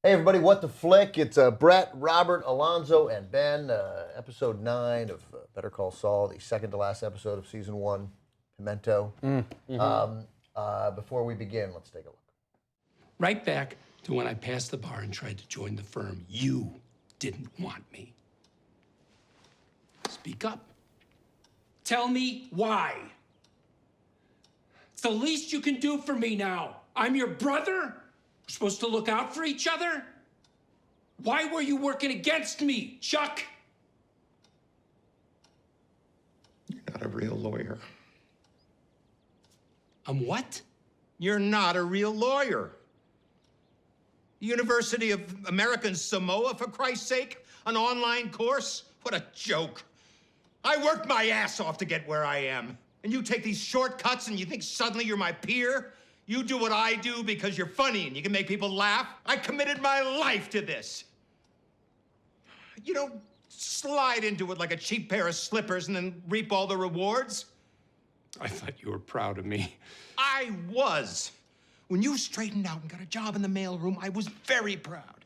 Hey everybody, What the Flick? It's Brett, Robert, Alonzo, and Ben. Episode 9 of Better Call Saul, the second to last episode of season 1, Pimento. Before we begin, let's take a look. Right back to when I passed the bar and tried to join the firm. You didn't want me. Speak up. Tell me why. It's the least you can do for me now. I'm your brother. We're supposed to look out for each other. Why were you working against me, Chuck? You're not a real lawyer. I'm what? You're not a real lawyer. University of American Samoa, for Christ's sake? An online course? What a joke. I worked my ass off to get where I am. And you take these shortcuts and you think suddenly you're my peer? You do what I do because you're funny and you can make people laugh? I committed my life to this. You don't slide into it like a cheap pair of slippers and then reap all the rewards. I thought you were proud of me. I was. When you straightened out and got a job in the mailroom, I was very proud.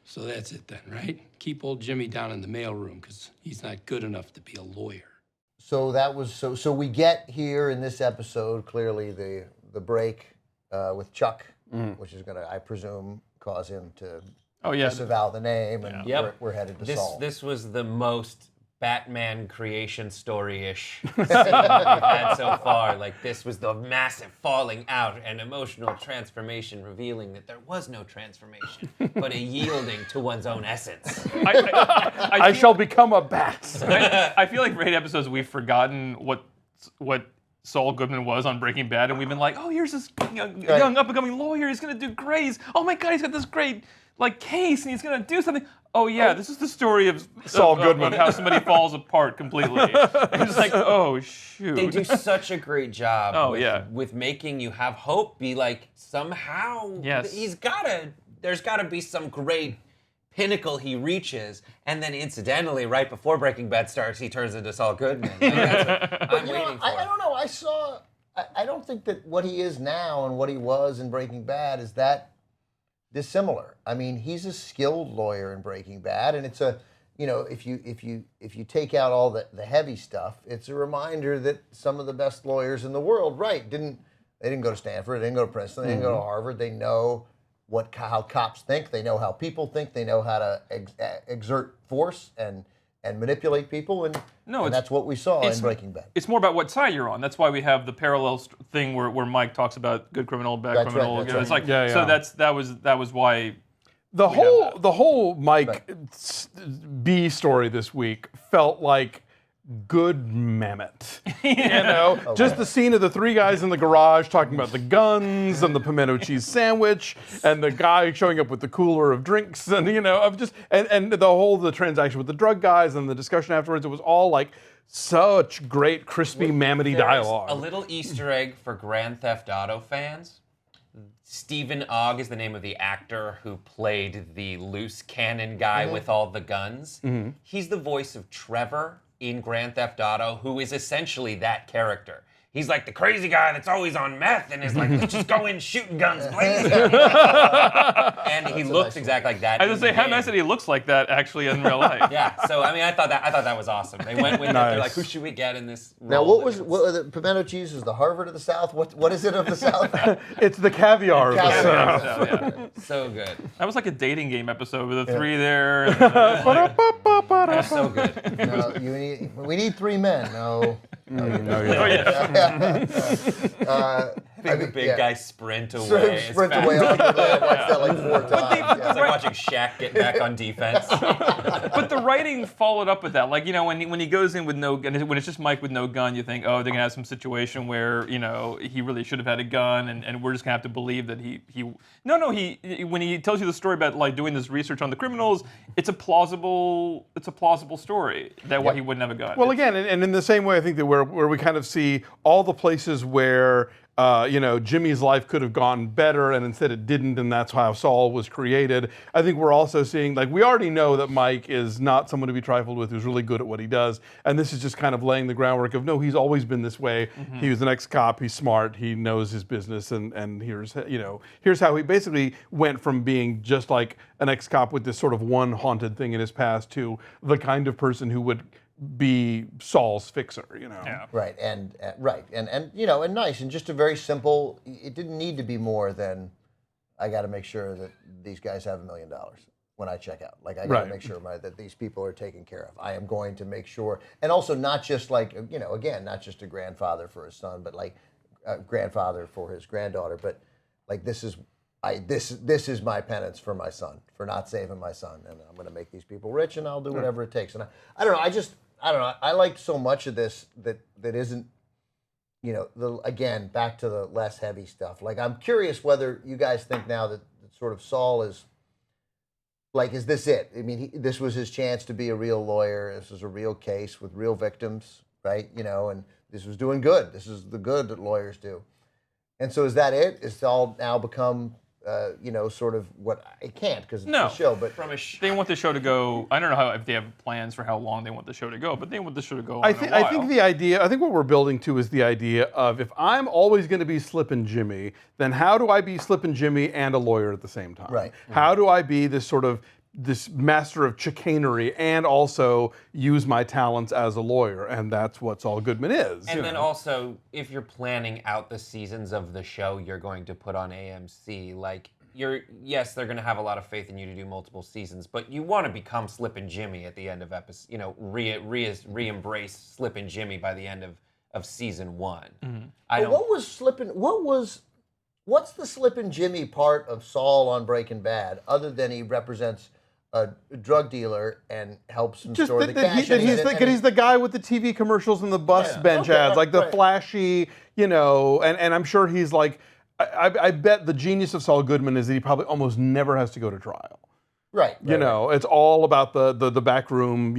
So that's it then, right? Keep old Jimmy down in the mailroom because he's not good enough to be a lawyer. So that was so we get here in this episode clearly the break with Chuck, which is going to, I presume, cause him to disavow the name, and we're headed to Saul. This was the most Batman creation story-ish scene we've had so far. Like, this was the massive falling out and emotional transformation, revealing that there was no transformation, but a yielding to one's own essence. I shall become a bat. I feel like for 8 episodes we've forgotten what Saul Goodman was on Breaking Bad, and we've been like, oh, here's this young up-and-coming lawyer. He's gonna do great. Oh my God, he's got this great case, and he's gonna do something. Oh yeah, this is the story of Saul Goodman. of how somebody falls apart completely. And it's like, oh shoot. They do such a great job with making you have hope. Be like, somehow there's gotta be some great pinnacle he reaches, and then incidentally, right before Breaking Bad starts, he turns into Saul Goodman. Like, that's what I'm waiting for. I don't know. I don't think that what he is now and what he was in Breaking Bad is that dissimilar. I mean, he's a skilled lawyer in Breaking Bad, and it's a, if you take out all the heavy stuff, it's a reminder that some of the best lawyers in the world, they didn't go to Stanford, they didn't go to Princeton, they didn't go to Harvard. They know how cops think, they know how people think, they know how to exert force and manipulate people, and that's what we saw in Breaking Bad. It's more about what side you're on. That's why we have the parallel thing where Mike talks about good criminal, bad criminal. Right, it's like so that was why the whole Mike B story this week felt like Good Mammoth. Just the scene of the 3 guys in the garage talking about the guns and the pimento cheese sandwich and the guy showing up with the cooler of drinks and the transaction with the drug guys and the discussion afterwards. It was all like such great crispy mammoth-y dialogue. A little Easter egg for Grand Theft Auto fans. Stephen Ogg is the name of the actor who played the loose cannon guy with all the guns. He's the voice of Trevor in Grand Theft Auto, who is essentially that character. He's like the crazy guy that's always on meth and is like, let's just go in shooting guns blazing. And he looks exactly like that. I was gonna say, how nice that he looks like that actually in real life. Yeah, so I mean, I thought that was awesome. They went with they're like, who should we get in this role? Now, what the pimento cheese is the Harvard of the South? What is it of the South? It's the caviar of the South. Yeah. So good. That was like a dating game episode with the 3 there. That's so good. No, we need 3 men. No. Having the big guy sprint away. Sprint away. I watched that like 4 times. It's like watching Shaq get back on defense. But the writing followed up with that. Like, when he goes in with no gun, when it's just Mike with no gun, you think, oh, they're going to have some situation where, he really should have had a gun, and we're just going to have to believe that when he tells you the story about like doing this research on the criminals, it's a plausible story that why he wouldn't have a gun. Well, again, and in the same way, I think that where we kind of see all the places where Jimmy's life could have gone better, and instead it didn't, and that's how Saul was created. I think we're also seeing, we already know that Mike is not someone to be trifled with, who's really good at what he does, and this is just kind of laying the groundwork of, no, he's always been this way. Mm-hmm. He was an ex-cop, he's smart, he knows his business, and here's how he basically went from being just like an ex-cop with this sort of one haunted thing in his past to the kind of person who would be Saul's fixer, Yeah. Right, and nice, and just a very simple. It didn't need to be more than, I got to make sure that these guys have $1 million when I check out. I got to make sure that these people are taken care of. I am going to make sure, and also not just again, not just a grandfather for his son, but a grandfather for his granddaughter, but this is my penance for my son, for not saving my son, and I'm going to make these people rich, and I'll do whatever it takes. And I don't know. I don't know. I like so much of this that isn't, again, back to the less heavy stuff. I'm curious whether you guys think now that sort of Saul is this it? I mean, this was his chance to be a real lawyer. This was a real case with real victims, right? And this was doing good. This is the good that lawyers do. And so is that it? Is Saul now become sort of what it can't because it's a show, but they want the show to go. I don't know if they have plans for how long they want the show to go, but they want the show to go. I think what we're building to is the idea of, if I'm always going to be Slippin' Jimmy, then how do I be Slippin' Jimmy and a lawyer at the same time? Right. How do I be this master of chicanery and also use my talents as a lawyer? And that's what Saul Goodman is. And then also, if you're planning out the seasons of the show you're going to put on AMC, yes, they're going to have a lot of faith in you to do multiple seasons, but you want to become Slippin' Jimmy at the end of episode, re-embrace Slippin' Jimmy by the end of season 1. Mm-hmm. What's the Slippin' Jimmy part of Saul on Breaking Bad, other than he represents a drug dealer and helps him store the cash? He's the guy with the TV commercials and the bus bench ads, flashy, and I'm sure he's I bet the genius of Saul Goodman is that he probably almost never has to go to trial. Right. It's all about the backroom,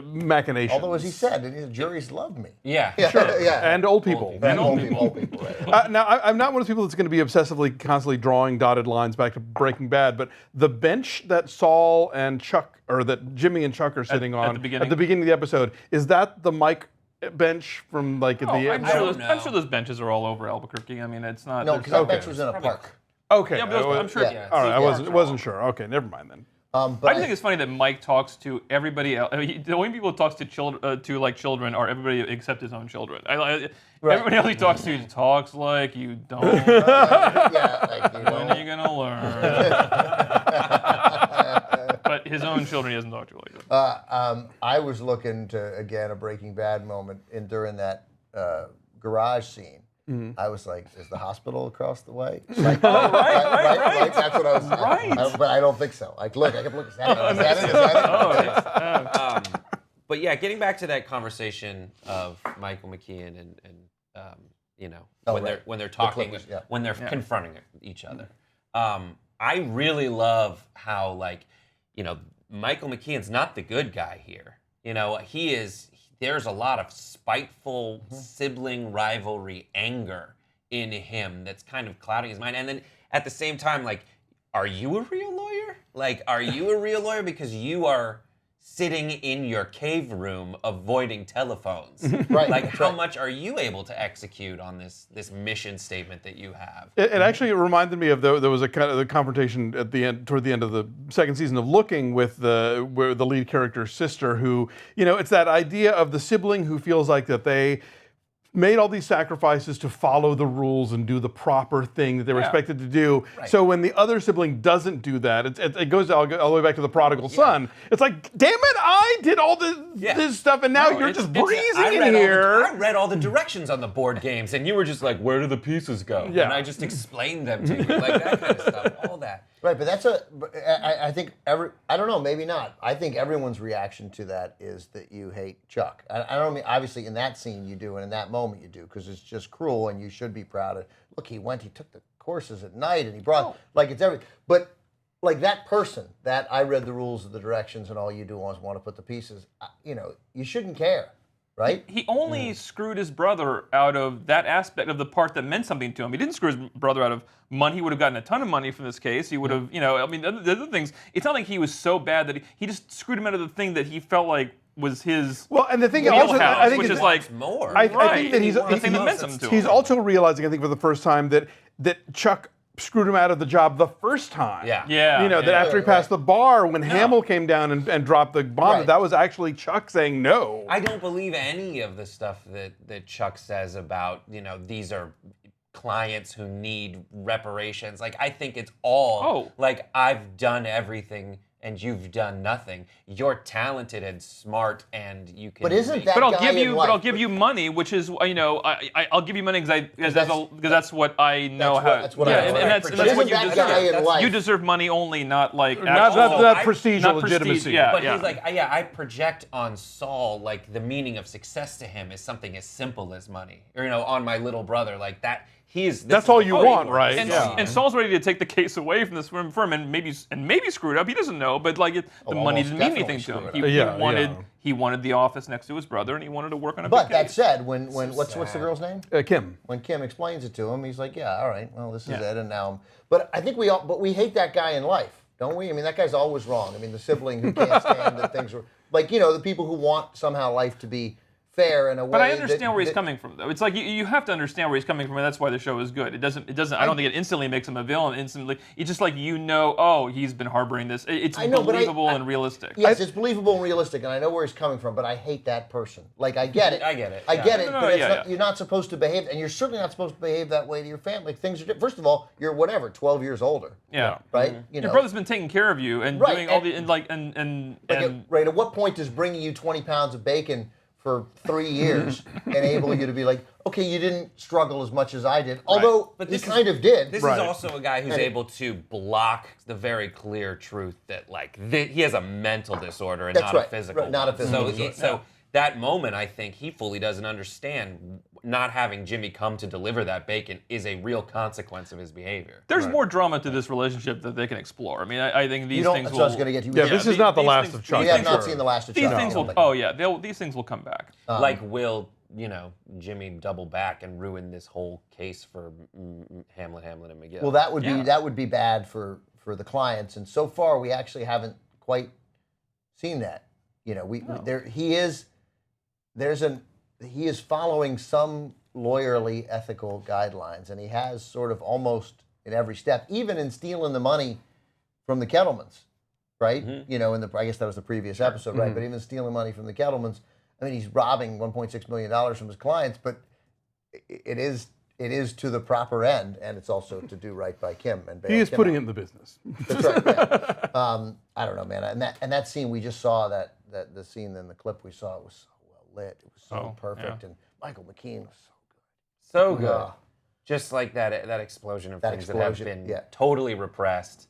machinations. Although, as he said, the juries love me. Yeah. Sure. Yeah. And old people. Old people, right. Now, I'm not one of those people that's going to be obsessively, constantly drawing dotted lines back to Breaking Bad, but the bench that Saul and Chuck, or that Jimmy and Chuck are sitting on at the beginning of the episode, is that the Mike bench from at the end? I'm sure those benches are all over Albuquerque. I mean, it's not. No, because that bench was in a park. Okay. Yeah, but I'm sure. Yeah. All right, I wasn't sure. Okay, never mind then. But I just think it's funny that Mike talks to everybody else. The only people who talks to children are everybody except his own children. Everybody else he talks to talks like you don't. When are you gonna learn? But his own children he doesn't talk to like that. I was looking to, again, a Breaking Bad moment during that garage scene. Mm-hmm. I was like, is the hospital across the way? Right. That's what I was saying. Right. But I don't think so. Look, I can look. Is that it? But yeah, getting back to that conversation of Michael McKean and when they're talking, when they're confronting each other. I really love how Michael McKean's not the good guy here. He is. There's a lot of spiteful sibling rivalry, anger in him that's kind of clouding his mind. And then at the same time, are you a real lawyer? Are you a real lawyer? Because you are sitting in your cave room avoiding telephones. Right. How much are you able to execute on this mission statement that you have? It actually reminded me of there was a kind of the confrontation at the end, toward the end of the second season of Looking, with the lead character's sister, who, it's that idea of the sibling who feels like that they made all these sacrifices to follow the rules and do the proper thing that they were expected to do. Right. So when the other sibling doesn't do that, it goes all the way back to the prodigal son. It's like, damn it, I did all this stuff, and now you're just breezing in here. I read all the directions on the board games, and you were just like, where do the pieces go? Yeah. And I just explained them to you, that kind of stuff, all that. Right, but I think I don't know, maybe not. I think everyone's reaction to that is that you hate Chuck. I don't mean, obviously in that scene you do, and in that moment you do, because it's just cruel, and you should be proud of. Look, he took the courses at night, and he brought, it's everything. But that person, that I read the rules of the directions, and all you do is want to put the pieces, you shouldn't care, right? He only screwed his brother out of that aspect of the part that meant something to him. He didn't screw his brother out of money. He would have gotten a ton of money from this case. He would have, I mean, the other things, it's not like he was so bad that he just screwed him out of the thing that he felt like was his Well, and the thing wheelhouse, also, I think which it's is like, more. I think that the thing that meant something to him. he's also realizing, I think, for the first time that Chuck screwed him out of the job the first time. Yeah. Yeah. That after he passed the bar, when Hamill came down and dropped the bomb, Right. that was actually Chuck saying no. I don't believe any of the stuff that Chuck says about, these are clients who need reparations. Like, I think it's all like, I've done everything and you've done nothing. You're talented and smart, and you can. But isn't that But I'll guy give you, in but I'll life- give you money, which is, I'll give you money because that's what I know how. that's what yeah, I and know. that's But what isn't you that deserve. guy in life- You deserve money only, not like Not actual- that I- prestige or not prestige, legitimacy. yeah. But he's like, I project on Saul, like, the meaning of success to him is something as simple as money. Or, on my little brother, like that. That's all you want, right? And, Yeah. and Saul's ready to take the case away from this firm and maybe screwed up. He doesn't know, but like the money almost didn't mean definitely anything to him. screwed up. He wanted the office next to his brother, and he wanted to work on a But big that case. said, when what's the girl's name? Kim. When Kim explains it to him, he's like, yeah, all right, well, this is it, and now. But I think we hate that guy in life, don't we? I mean, that guy's always wrong. I mean, the sibling who can't stand that things are like, the people who want somehow life to be fair in a way. But I understand where he's coming from, though. It's like you have to understand where he's coming from, and that's why the show is good. It doesn't. I don't think it instantly makes him a villain. Instantly, it's just like oh, he's been harboring this. It's believable and realistic. Yes, it's believable and realistic, and I know where he's coming from, but I hate that person. Like, I get it. I get it. I Yeah. get it, No, but yeah. you're not supposed to behave, and you're certainly not supposed to behave that way to your family. Things are different. First of all, you're 12 years older. Yeah. Right? Your brother's been taking care of you and Right, doing all and- and Right, at what point does bringing you 20 pounds of bacon for 3 years enable you to be like, okay, you didn't struggle as much as I did, although But he this is- kind of did. This Right. is also a guy who's able to block the very clear truth that, like, he has a mental disorder and That's not right. a physical Right, not a one. physical So, disorder. so that moment, I think he fully doesn't understand not having Jimmy come to deliver that bacon is a real consequence of his behavior. there's more drama to this relationship that they can explore. I mean, I think these You don't, things that's will. what I was going to get to. Yeah, this is not the last of Chuck. We have things not will- seen the last of These Chuck. things will. No. Oh yeah, these things will come back. Like, will, Jimmy double back and ruin this whole case for Hamlin, and McGill? Well, that would be bad for the clients, and so far we actually haven't quite seen that. He is following some lawyerly ethical guidelines, and he has sort of almost in every step, even in stealing the money from the Kettlemans, right? I guess that was the previous episode, right? But even stealing money from the Kettlemans, I mean, he's robbing $1.6 million from his clients, but it is to the proper end, and it's also to do right by Kim and bail He is Kim putting out. it in the business. That's right. Yeah. I don't know, man. And that scene we just saw, that the scene in the clip we saw, was so well lit. It was so perfect, and Michael McKean was So good. Yeah. Just like that explosion of That things that have explosion, been yeah. totally repressed,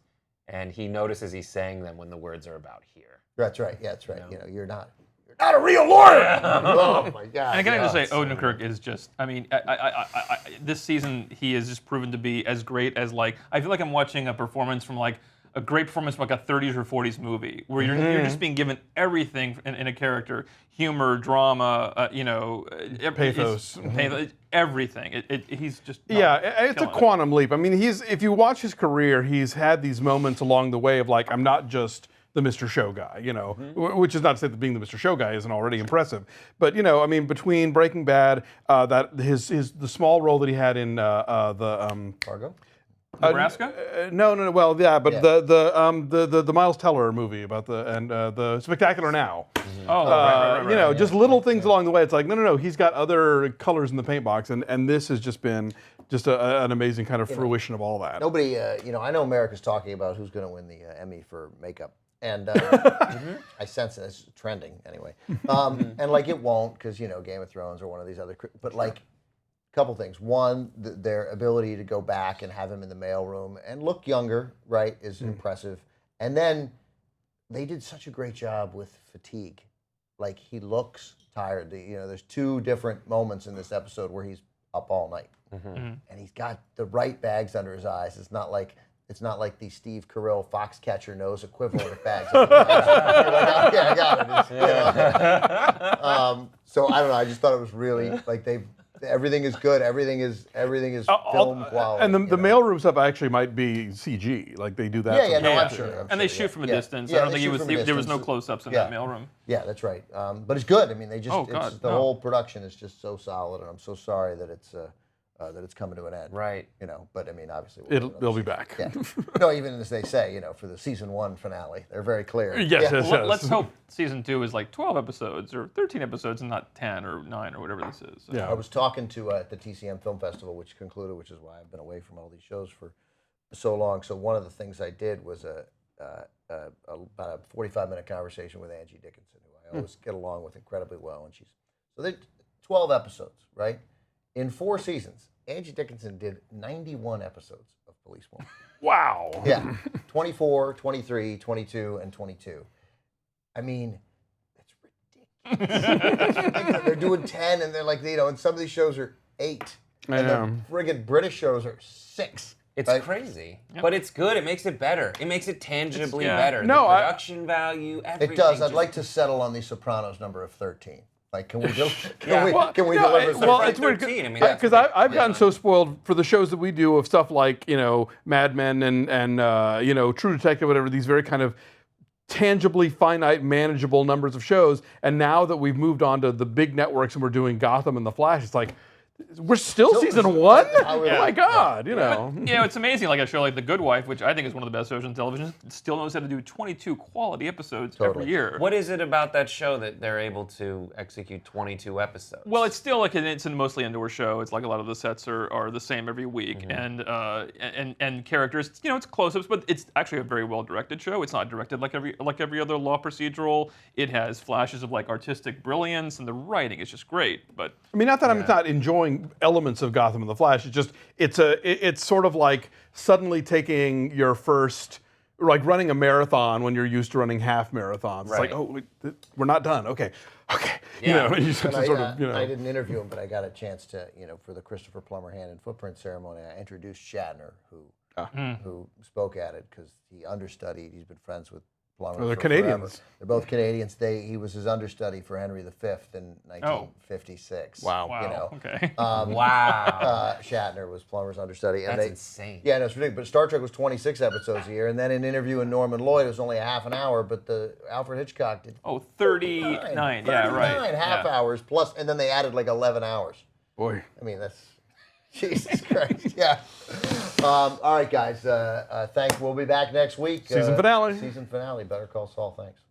and he notices he's saying them when the words are about here. That's right. Yeah, that's right. You're not a real lawyer. Oh my God. And can I just say, yeah. Odenkirk is just. I mean, this season he has just proven to be as great as I feel like I'm watching a performance from a great performance from a 30s or 40s movie where you're just being given everything in a character, humor, drama, Pathos. everything. He's just It's a killing it. quantum leap. I mean, if you watch his career, he's had these moments along the way of I'm not just the Mr. Show guy, which is not to say that being the Mr. Show guy isn't already impressive, but I mean, between Breaking Bad, the small role that he had in the Fargo? Nebraska? no, well, yeah, but Yeah. the Miles Teller movie about the Spectacular Now. Oh, right. Just little things along the way. It's like, no, he's got other colors in the paint box, and this has just been an amazing kind of fruition of all that. Nobody, I know America's talking about who's going to win the Emmy for makeup. And I sense it. It's trending anyway. And it won't because, Game of Thrones or one of these other, but a couple things. One, their ability to go back and have him in the mailroom and look younger, right, is impressive. And then they did such a great job with fatigue. He looks tired. There's two different moments in this episode where he's up all night. And he's got the right bags under his eyes. It's not like It's not like the Steve Carell Foxcatcher nose equivalent of bags. You're like, okay, I got it. It's, you know. So I don't know. I just thought it was really like everything is good. Everything is film quality. And the mailroom stuff actually might be CG. Like they do that. Yeah, sometimes. no, I'm sure. And they shoot from a distance. Yeah, I don't they think shoot from a there was no distance. close-ups in Yeah. that mailroom. Yeah, that's right. But it's good. I mean, they just Oh, God, the no. whole production is just so solid, and I'm so sorry that it's coming to an end. Right. You know, but I mean, obviously we'll do They'll be another back. season. Yeah. No, even as they say, you know, for the season 1 finale, they're very clear. Yes, Yeah. yes, Well, let's hope season 2 is like 12 episodes or 13 episodes and not 10 or 9 or whatever this is. So. Yeah. I was talking to at the TCM Film Festival, which concluded, which is why I've been away from all these shows for so long. So one of the things I did was about a 45-minute conversation with Angie Dickinson, who I always get along with incredibly well, and they're 12 episodes, right? In 4 seasons, Angie Dickinson did 91 episodes of Police Woman. Wow. Yeah, 24, 23, 22, and 22. I mean, it's ridiculous. They're doing 10, and they're like, you know, and some of these shows are 8. I And know. the friggin' British shows are 6. It's right? crazy, but it's good. It makes it better. It makes it tangibly yeah. better. No, the I- production value, everything. It does. I'd just- like to settle on the Sopranos number of 13. Like, can we Yeah. can we No, deliver? well, something? it's weird 13, I mean, because that's I've gotten so spoiled for the shows that we do of stuff like Mad Men and True Detective, whatever. These very kind of tangibly finite, manageable numbers of shows. And now that we've moved on to the big networks and we're doing Gotham and The Flash, it's like we're still season 1. Oh my God, you know. It's amazing. Like a show like The Good Wife, which I think is one of the best shows on television, still knows how to do 22 quality episodes every year. What is it about that show that they're able to execute 22 episodes? Well, it's still like it's a mostly indoor show. It's like a lot of the sets are the same every week, and characters. It's close-ups, but it's actually a very well-directed show. It's not directed like every other law procedural. It has flashes of like artistic brilliance, and the writing is just great. But I mean, not that I'm not enjoying elements of Gotham and the Flash. It's just it's sort of like suddenly taking your first, like running a marathon when you're used to running half marathons. It's like, Right. oh, we're not done. Okay. Yeah. You just have to And sort of, I didn't interview him, but I got a chance to, for the Christopher Plummer Hand and Footprint ceremony, I introduced Shatner, who spoke at it because he understudied. He's been friends with Plummer. they're for Canadians. forever. They're both Canadians. He was his understudy for Henry V in 1956. Wow. wow, okay. wow. Shatner was Plummer's understudy. And That's insane. Yeah, no, it's ridiculous. But Star Trek was 26 episodes a year, and then in interviewing Norman Lloyd, it was only a half an hour, but the Alfred Hitchcock did 39. Yeah, right. 39 half Yeah. hours plus, and then they added like 11 hours. Boy. I mean, that's Jesus Christ. Yeah. All right, guys. We'll be back next week. Season finale. Season finale. Better Call Saul. Thanks.